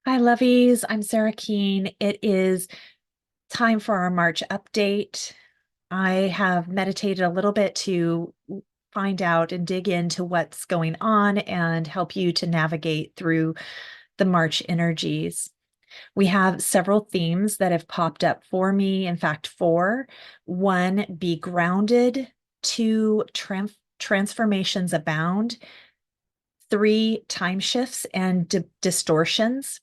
Hi, lovies. I'm Sarah Keen. It is time for our March update. I have meditated a little bit to find out and dig into what's going on and help you to navigate through the March energies. We have several themes that have popped up for me. In fact, four. One, be grounded. Two, transformations abound. Three, time shifts and distortions.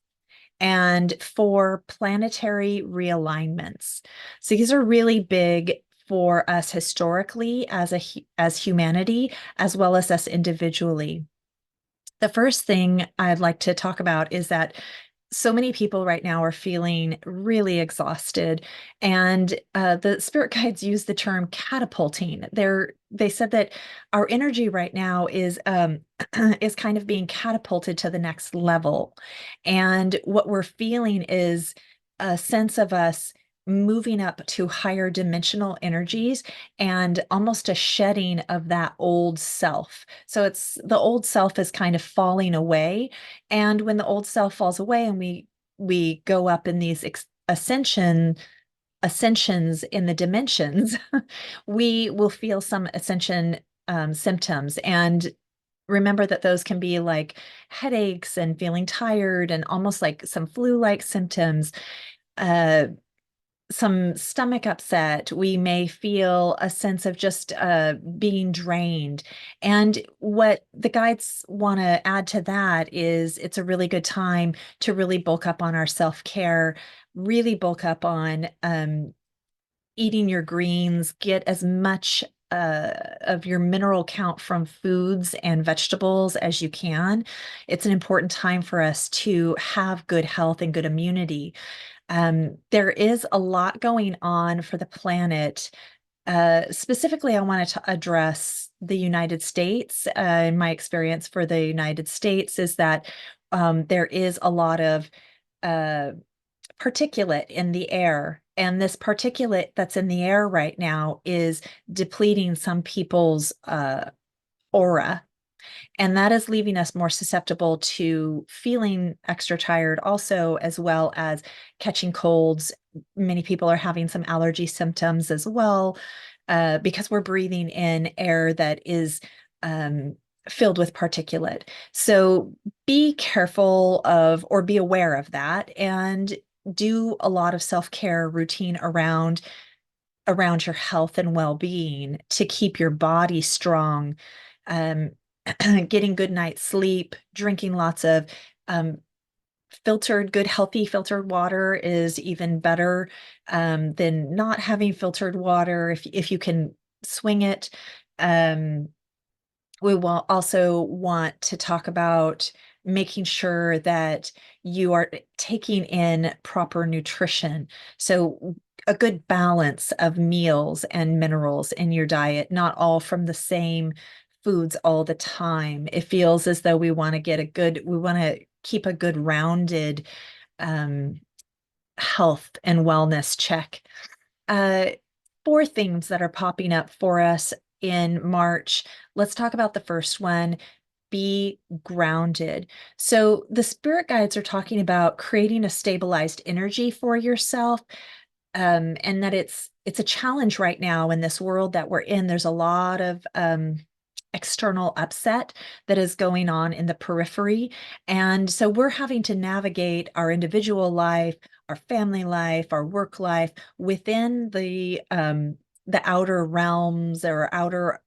And for planetary realignments. So these are really big for us historically as humanity, as well as us individually. The first thing I'd like to talk about is that so many people right now are feeling really exhausted, and the spirit guides use the term catapulting. They said that our energy right now is is kind of being catapulted to the next level, and what we're feeling is a sense of us moving up to higher dimensional energies and almost a shedding of that old self. So it's the old self is kind of falling away, and when the old self falls away and we go up in these ascensions in the dimensions, we will feel some ascension symptoms. And remember that those can be like headaches and feeling tired and almost like some flu-like symptoms. Uh, some stomach upset. We may feel a sense of just being drained. And what the guides want to add to that is it's a really good time to really bulk up on our self-care, really bulk up on eating your greens, get as much of your mineral count from foods and vegetables as you can. It's an important time for us to have good health and good immunity. There is a lot going on for the planet. Specifically, I wanted to address the United States. In my experience for the United States is that there is a lot of uh, particulate in the air. And this particulate that's in the air right now is depleting some people's aura, and that is leaving us more susceptible to feeling extra tired, also, as well as catching colds. Many people are having some allergy symptoms as well, because we're breathing in air that is filled with particulate. So be careful of, or be aware of that, and do a lot of self-care routine around your health and well-being to keep your body strong. Um, Getting good night's sleep, drinking lots of um, good, healthy filtered water is even better than not having filtered water if you can swing it. Um, we will also want to talk about making sure that you are taking in proper nutrition. So a good balance of meals and minerals in your diet, not all from the same foods all the time. It feels as though we want to keep a good rounded um, health and wellness check. Uh, Four themes that are popping up for us in March. Let's talk about the first one, be grounded. So the spirit guides are talking about creating a stabilized energy for yourself, and that it's a challenge right now in this world that we're in. There's a lot of external upset that is going on in the periphery. And so we're having to navigate our individual life, our family life, our work life within the outer realms or outer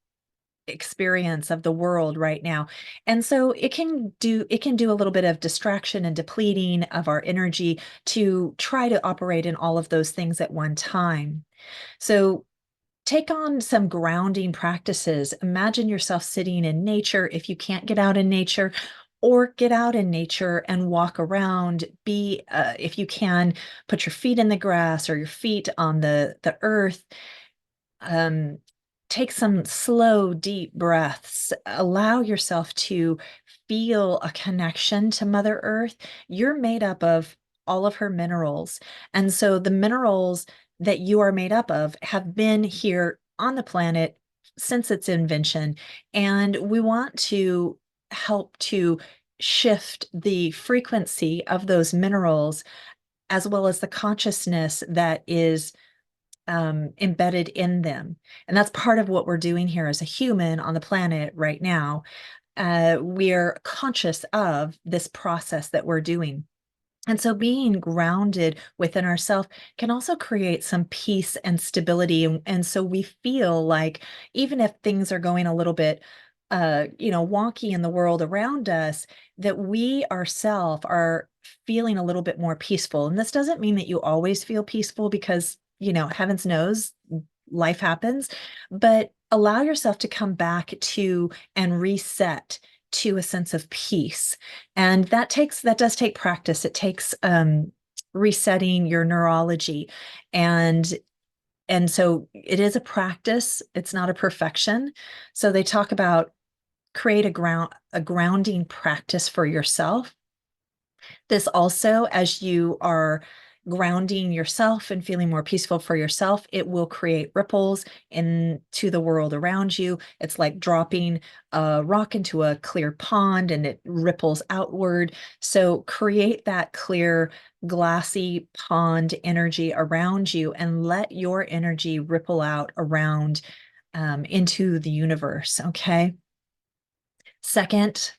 experience of the world right now. And so it can do a little bit of distraction and depleting of our energy to try to operate in all of those things at one time. So take on some grounding practices. Imagine yourself sitting in nature if you can't get out in nature, or get out in nature and walk around. If you can, put your feet in the grass or your feet on the earth. um, Take some slow, deep breaths. Allow yourself to feel a connection to Mother Earth. You're made up of all of her minerals. And so the minerals that you are made up of have been here on the planet since its invention. And we want to help to shift the frequency of those minerals as well as the consciousness that is embedded in them. And that's part of what we're doing here as a human on the planet right now. We're conscious of this process that we're doing. And so being grounded within ourselves can also create some peace and stability. And so we feel like even if things are going a little bit wonky in the world around us, that we ourselves are feeling a little bit more peaceful. And this doesn't mean that you always feel peaceful because, heavens knows life happens, but allow yourself to come back to and reset to a sense of peace. And that does take practice. It takes resetting your neurology. And so it is a practice. It's not a perfection. So they talk about create a grounding practice for yourself. This also, as you are grounding yourself and feeling more peaceful for yourself, it will create ripples into the world around you. It's like dropping a rock into a clear pond and it ripples outward. So create that clear, glassy pond energy around you and let your energy ripple out around into the universe. Okay. Second,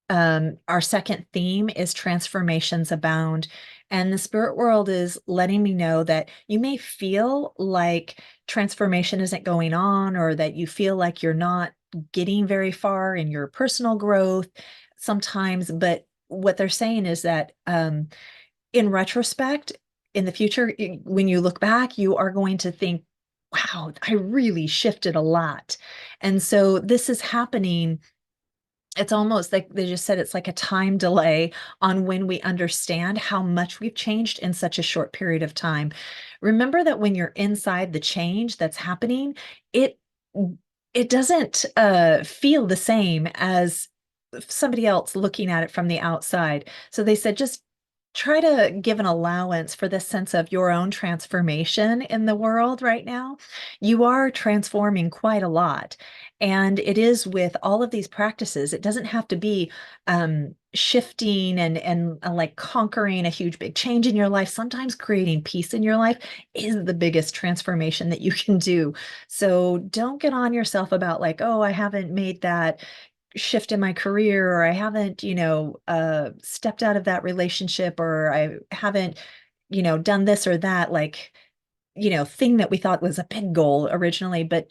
our second theme is transformations abound. And the spirit world is letting me know that you may feel like transformation isn't going on, or that you feel like you're not getting very far in your personal growth sometimes. But what they're saying is that in retrospect, in the future, when you look back, you are going to think, wow, I really shifted a lot. And so this is happening. It's almost like they just said it's like a time delay on when we understand how much we've changed in such a short period of time. Remember that when you're inside the change that's happening, it it doesn't feel the same as somebody else looking at it from the outside. So they said just try to give an allowance for this sense of your own transformation in the world right now. You are transforming quite a lot. And it is with all of these practices. It doesn't have to be shifting and like conquering a huge big change in your life. Sometimes creating peace in your life is the biggest transformation that you can do. So don't get on yourself about like, oh, I haven't made that shift in my career, or I haven't, stepped out of that relationship, or I haven't, done this or that, like, thing that we thought was a big goal originally. But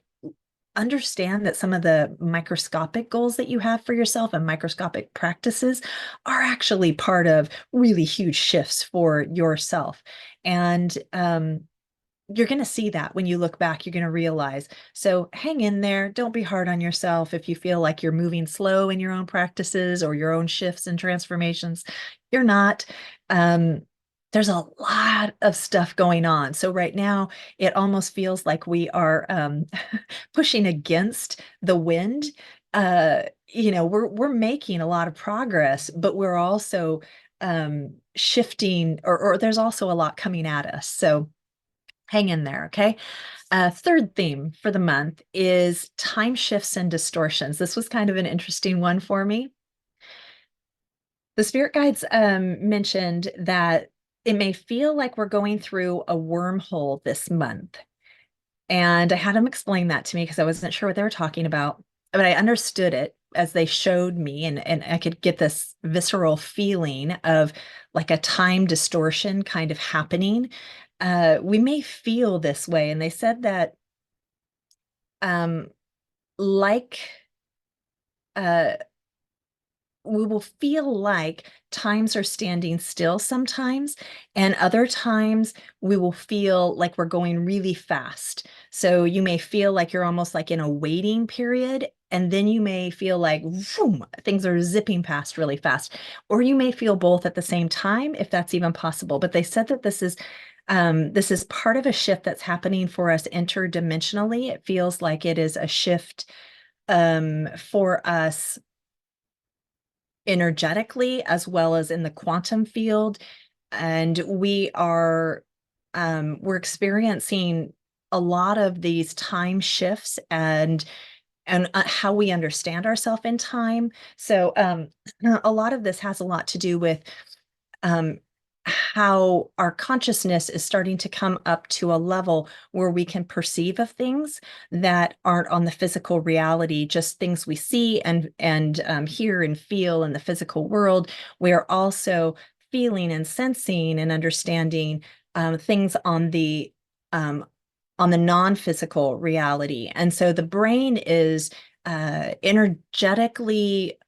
understand that some of the microscopic goals that you have for yourself and microscopic practices are actually part of really huge shifts for yourself. And you're going to see that when you look back, you're going to realize. So hang in there. Don't be hard on yourself if you feel like you're moving slow in your own practices or your own shifts and transformations. You're not. Um, there's a lot of stuff going on. So right now, it almost feels like we are pushing against the wind. We're making a lot of progress, but we're also shifting, or there's also a lot coming at us. So hang in there, okay? Third theme for the month is time shifts and distortions. This was kind of an interesting one for me. The spirit guides mentioned that it may feel like we're going through a wormhole this month. And I had them explain that to me because I wasn't sure what they were talking about, but I understood it as they showed me, and I could get this visceral feeling of like a time distortion kind of happening. We may feel this way, and they said that um, like uh, we will feel like times are standing still sometimes, and other times we will feel like we're going really fast. So you may feel like you're almost like in a waiting period, and then you may feel like vroom, things are zipping past really fast. Or you may feel both at the same time, if that's even possible. But they said that this is part of a shift that's happening for us interdimensionally. It feels like it is a shift for us energetically as well as in the quantum field. And we're experiencing a lot of these time shifts, and and how we understand ourselves in time. So a lot of this has a lot to do with um, how our consciousness is starting to come up to a level where we can perceive of things that aren't on the physical reality, just things we see and hear and feel in the physical world. We're also feeling and sensing and understanding things um, on the non-physical reality. And so the brain is energetically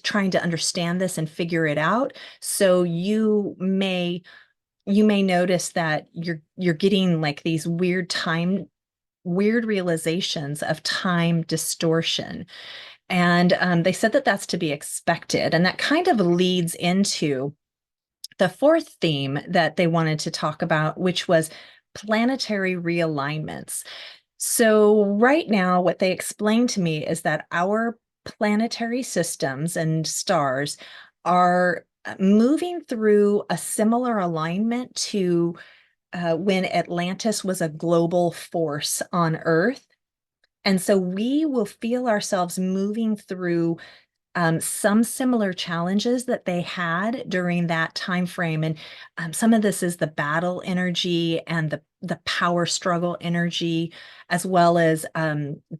trying to understand this and figure it out. So you may notice that you're getting like these weird realizations of time distortion. And they said that that's to be expected. And that kind of leads into the fourth theme that they wanted to talk about, which was planetary realignments. So, right now, what they explained to me is that our planetary systems and stars are moving through a similar alignment to when Atlantis was a global force on Earth. And so we will feel ourselves moving through some similar challenges that they had during that time frame. And some of this is the battle energy and the power struggle energy, as well as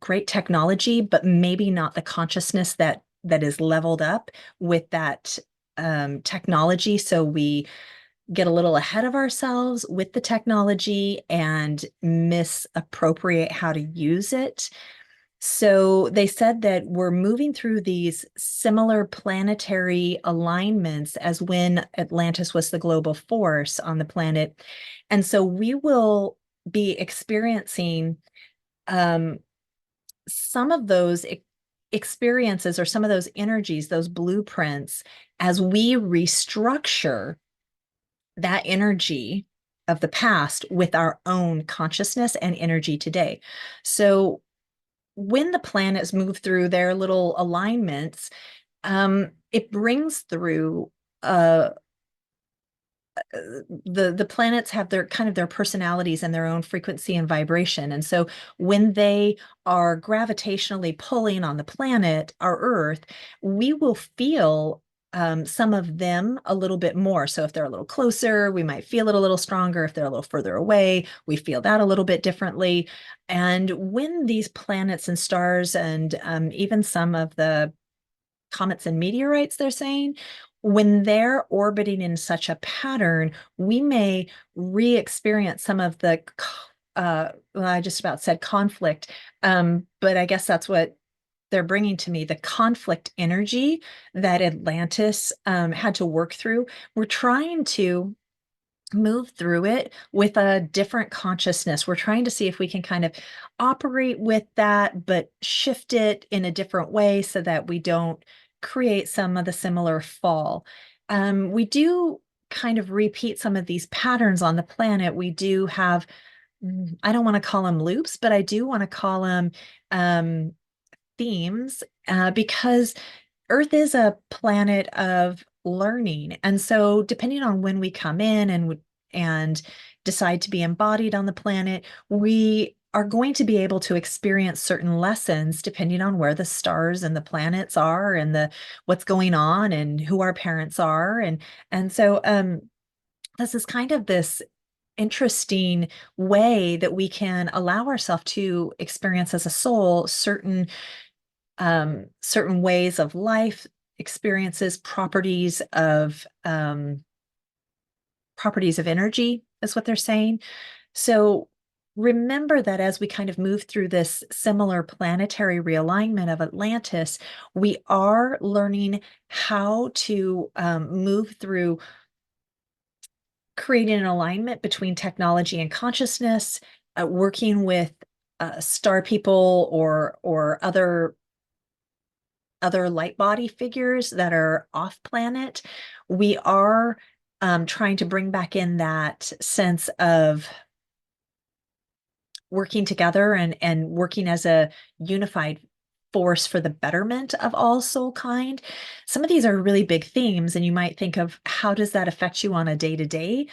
great technology, but maybe not the consciousness that is leveled up with that technology. So we get a little ahead of ourselves with the technology and misappropriate how to use it. So they said that we're moving through these similar planetary alignments as when Atlantis was the global force on the planet. And so we will be experiencing um, some of those experiences or some of those energies, those blueprints, as we restructure that energy of the past with our own consciousness and energy today. So when the planets move through their little alignments, it brings through the planets have their kind of their personalities and their own frequency and vibration. And so when they are gravitationally pulling on the planet, our Earth, we will feel some of them a little bit more. So if they're a little closer, we might feel it a little stronger. If they're a little further away, we feel that a little bit differently. And when these planets and stars and even some of the comets and meteorites, they're saying, when they're orbiting in such a pattern, we may re-experience some of the, well, I just about said conflict, but I guess that's what they're bringing to me, the conflict energy that Atlantis had to work through. We're trying to move through it with a different consciousness. We're trying to see if we can kind of operate with that, but shift it in a different way so that we don't create some of the similar fall. We do kind of repeat some of these patterns on the planet. We do have, I don't want to call them loops, but I do want to call them um, themes because Earth is a planet of learning. And so depending on when we come in and decide to be embodied on the planet, we are going to be able to experience certain lessons depending on where the stars and the planets are and the what's going on and who our parents are. And so this is kind of this interesting way that we can allow ourselves to experience as a soul certain ways of life, experiences, properties of energy is what they're saying. So remember that as we kind of move through this similar planetary realignment of Atlantis, we are learning how to move through creating an alignment between technology and consciousness, working with star people or other light body figures that are off planet. We are trying to bring back in that sense of working together and working as a unified force for the betterment of all soul kind. Some of these are really big themes, and you might think of how does that affect you on a day to day?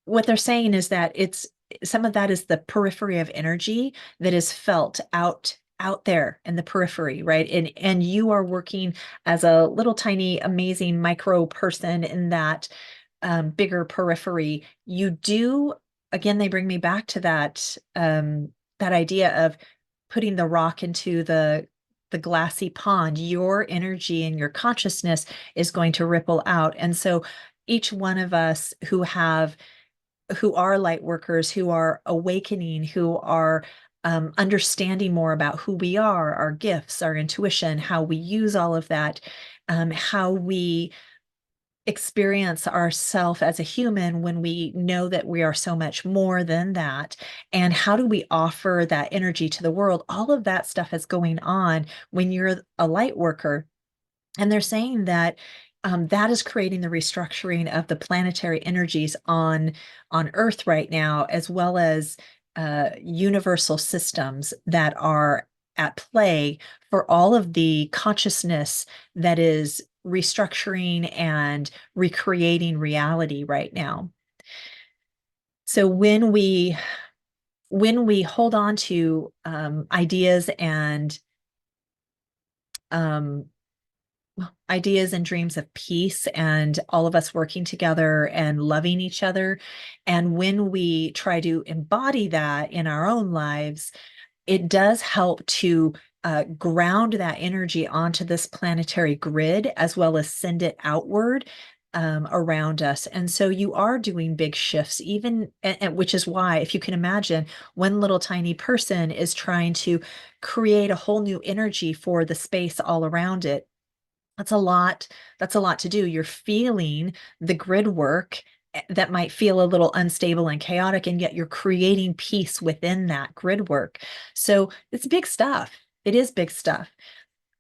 What they're saying is that it's some of that is the periphery of energy that is felt out out there in the periphery, right? And you are working as a little tiny, amazing micro person in that bigger periphery. You do, again, they bring me back to that idea of putting the rock into the glassy pond. Your energy and your consciousness is going to ripple out. And so each one of us who are light workers, who are awakening, who are understanding more about who we are, our gifts, our intuition, how we use all of that, how we experience ourself as a human when we know that we are so much more than that, and how do we offer that energy to the world. All of that stuff is going on when you're a light worker, and they're saying that that is creating the restructuring of the planetary energies on Earth right now, as well as universal systems that are at play for all of the consciousness that is restructuring and recreating reality right now. So when we hold on to ideas and um, ideas and dreams of peace and all of us working together and loving each other. And when we try to embody that in our own lives, it does help to ground that energy onto this planetary grid as well as send it outward. Around us. And so you are doing big shifts, even, and which is why, if you can imagine, one little tiny person is trying to create a whole new energy for the space all around it. That's a lot. That's a lot to do. You're feeling the grid work that might feel a little unstable and chaotic, and yet you're creating peace within that grid work. So it's big stuff. It is big stuff.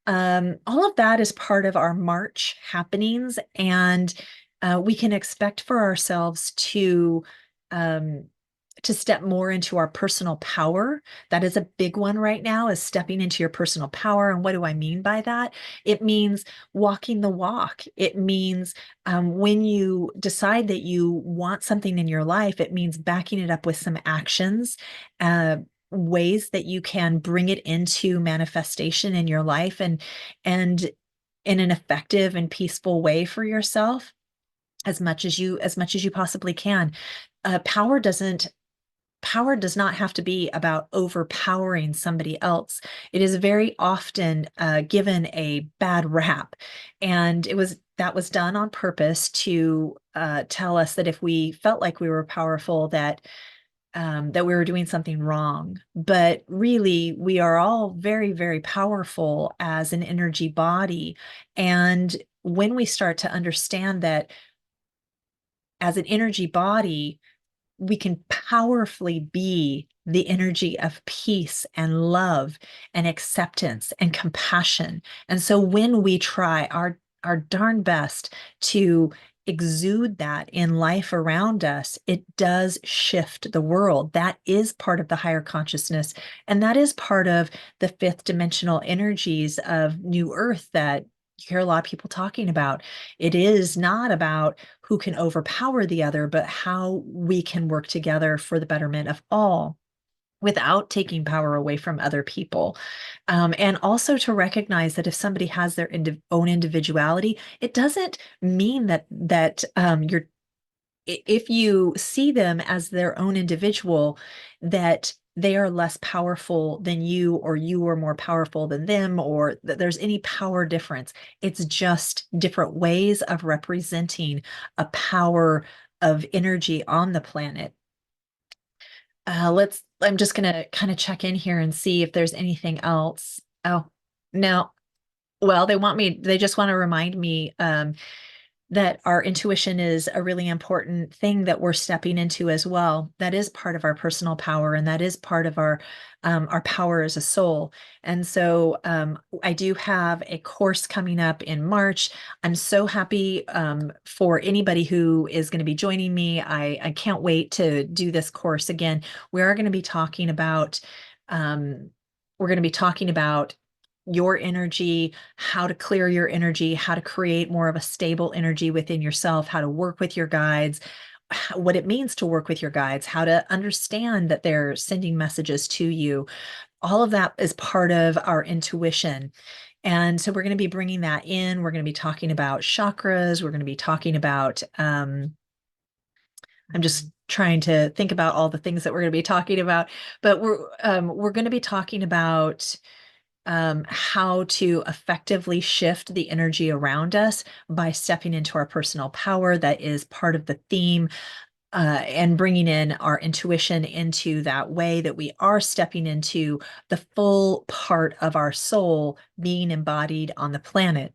All of that is part of our March happenings, and we can expect for ourselves um, to step more into our personal power. That is a big one right now, is stepping into your personal power. And what do I mean by that? It means walking the walk. It means when you decide that you want something in your life, it means backing it up with some actions, uh, ways that you can bring it into manifestation in your life, and in an effective and peaceful way for yourself, as much as you possibly can. Power does not have to be about overpowering somebody else. It is very often given a bad rap, and that was done on purpose to tell us that if we felt like we were powerful, that we were doing something wrong. But really, we are all very, very powerful as an energy body. And when we start to understand that as an energy body, we can powerfully be the energy of peace and love and acceptance and compassion. And so when we try our darn best to exude that in life around us, it does shift the world. That is part of the higher consciousness. And that is part of the fifth dimensional energies of New Earth that you hear a lot of people talking about. It is not about who can overpower the other, but how we can work together for the betterment of all without taking power away from other people. And also to recognize that if somebody has their own individuality, it doesn't mean that you're if you see them as their own individual, that they are less powerful than you, or you are more powerful than them, or that there's any power difference. It's just different ways of representing a power of energy on the planet. I'm just going to kind of check in here and see if there's anything else. Oh, no. Well, they just want to remind me that our intuition is a really important thing that we're stepping into as well. That is part of our personal power, and that is part of our power as a soul. And so I do have a course coming up in March. I'm so happy for anybody who is going to be joining me. I can't wait to do this course again. We are going to be talking about um, we're going to be talking about your energy, how to clear your energy, how to create more of a stable energy within yourself, how to work with your guides, what it means to work with your guides, how to understand that they're sending messages to you. All of that is part of our intuition. And so we're going to be bringing that in. We're going to be talking about chakras. We're going to be talking about, I'm just trying to think about all the things that we're going to be talking about, but we're going to be talking about how to effectively shift the energy around us by stepping into our personal power. That is part of the theme, and bringing in our intuition into that way that we are stepping into the full part of our soul being embodied on the planet.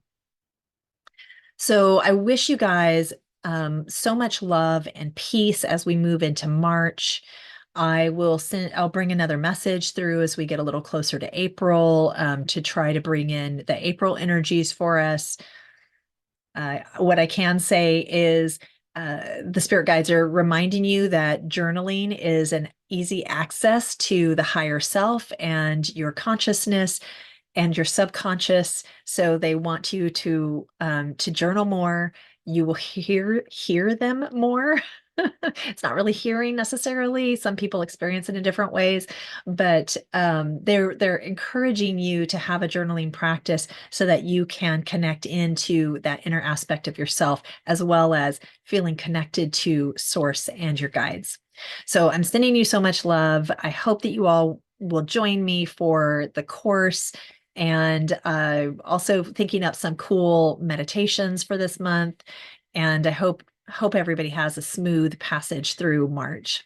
So I wish you guys so much love and peace as we move into March. I'll bring another message through as we get a little closer to April, to try to bring in the April energies for us. What I can say is the spirit guides are reminding you that journaling is an easy access to the higher self and your consciousness and your subconscious. So they want you to journal more. You will hear them more. It's not really hearing necessarily. Some people experience it in different ways, but they're encouraging you to have a journaling practice so that you can connect into that inner aspect of yourself, as well as feeling connected to source and your guides. So I'm sending you so much love. I hope that you all will join me for the course, and also thinking up some cool meditations for this month. And I hope everybody has a smooth passage through March.